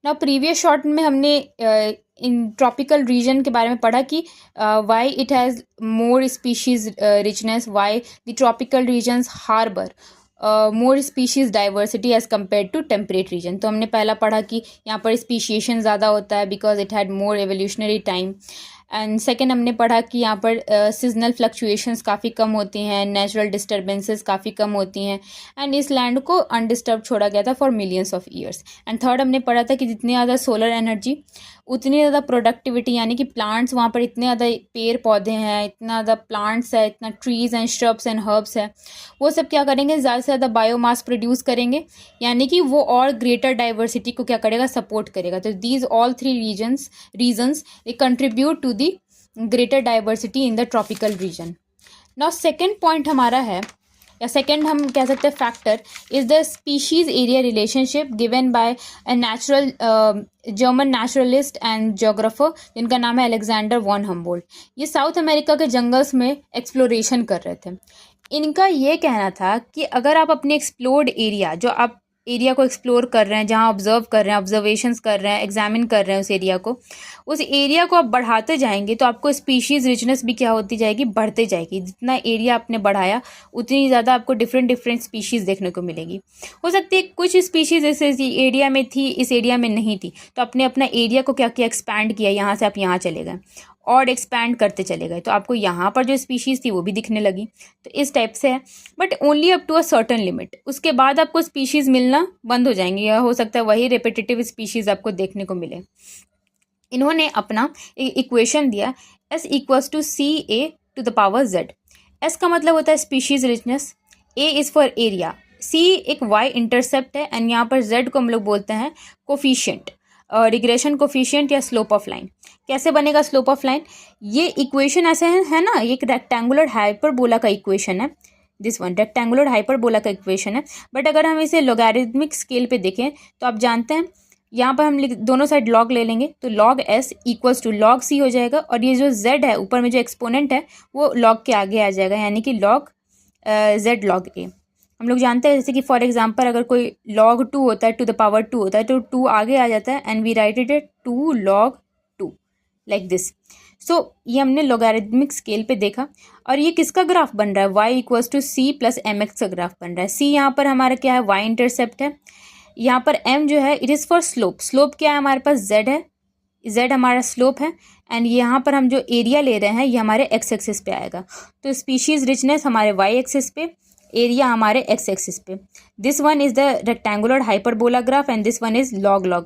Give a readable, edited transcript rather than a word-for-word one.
ना previous short में हमने इन ट्रॉपिकल रीजन के बारे में पढ़ा कि why it has more species richness, why the tropical regions harbour more species diversity as compared to temperate region. तो हमने पहला पढ़ा कि यहाँ पर स्पीशिएशन ज़्यादा होता है because it had more evolutionary time. And second हमने पढ़ा कि यहाँ पर सीजनल फ्लक्चुएशंस काफ़ी कम होती हैं, नेचुरल डिस्टर्बेंसेस काफ़ी कम होती हैं, एंड इस लैंड को अनडिस्टर्ब छोड़ा गया था for millions of years. And third हमने पढ़ा था कि जितनी ज़्यादा सोलर एनर्जी उतनी ज़्यादा प्रोडक्टिविटी, यानी कि प्लांट्स वहाँ पर इतने ज़्यादा पेड़ पौधे हैं, इतना ज़्यादा प्लांट्स है, इतना trees and shrubs and herbs है, वो सब क्या करेंगे, ज़्यादा से ज़्यादा बायोमास प्रोड्यूस करेंगे, यानी कि वो और ग्रेटर डाइवर्सिटी को क्या करेगा, सपोर्ट करेगा। तो these all three reasons they contribute to the greater diversity in the tropical region. Now second point हमारा है, या सेकेंड हम कह सकते हैं factor, is the species area relationship given by a natural German naturalist and geographer जिनका नाम है अलेक्जेंडर वॉन हम्बोल्ट। ये साउथ अमेरिका के जंगल्स में एक्सप्लोरेशन कर रहे थे। इनका ये कहना था कि अगर आप अपने एक्सप्लोर्ड एरिया, जो आप एरिया को एक्सप्लोर कर रहे हैं, जहाँ ऑब्जर्व कर रहे हैं, ऑब्जर्वेशंस कर रहे हैं, एग्जामिन कर रहे हैं उस एरिया को आप बढ़ाते जाएंगे तो आपको स्पीशीज़ रिचनेस भी क्या होती जाएगी, बढ़ते जाएगी। जितना एरिया आपने बढ़ाया उतनी ज़्यादा आपको डिफरेंट स्पीशीज़ देखने को मिलेगी। हो सकती है कुछ स्पीशीज़ इस एरिया में थी, इस एरिया में नहीं थी, तो आपने अपना एरिया को क्या किया, एक्सपैंड किया, यहाँ से आप यहाँ चले गए और एक्सपैंड करते चले गए, तो आपको यहाँ पर जो स्पीशीज़ थी वो भी दिखने लगी। तो इस टाइप से है, but only up to a certain limit. उसके बाद आपको स्पीशीज़ मिलना बंद हो जाएंगी, या हो सकता है वही रिपीटेटिव स्पीशीज़ आपको देखने को मिले। इन्होंने अपना इक्वेशन दिया S equals to CA⁴Z। S का मतलब होता है species richness, A is for area, C एक Y इंटरसेप्ट है, एंड यहाँ पर Z को हम लोग बोलते हैं कोफिशिएंट, रिग्रेशन कोफिशिएंट या स्लोप ऑफ लाइन। कैसे बनेगा स्लोप ऑफ लाइन, ये इक्वेशन ऐसे है ना, ये एक रेक्टेंगुलर हाइपरबोला का इक्वेशन है, दिस वन रेक्टेंगुलर हाइपरबोला का इक्वेशन है। बट अगर हम इसे लॉगरिथमिक स्केल पे देखें तो आप जानते हैं यहाँ पर हम दोनों साइड लॉग ले लेंगे, तो log S equals to log C हो जाएगा, और ये जो Z है ऊपर में जो एक्सपोनेंट है वो log के आगे आ जाएगा, यानी कि log Z log A। हम लोग जानते हैं जैसे कि फॉर एग्जांपल अगर कोई log 2 होता है, टू द पावर 2 होता है, तो 2 आगे आ जाता है, and we write it 2 log 2 like this. So ये हमने लॉगरिथमिक स्केल पे देखा, और ये किसका ग्राफ बन रहा है, y equals to C plus mx का ग्राफ बन रहा है। C यहाँ पर हमारा क्या है, y इंटरसेप्ट है, यहाँ पर m जो है it is for slope, slope क्या है हमारे पास, z है, z हमारा स्लोप है, एंड यहाँ पर हम जो एरिया ले रहे हैं ये हमारे x एक्सिस पे आएगा। तो स्पीशीज़ रिचनेस हमारे y एक्सिस पे, एरिया हमारे x एक्सिस पे। This one is the rectangular hyperbola graph and this one is log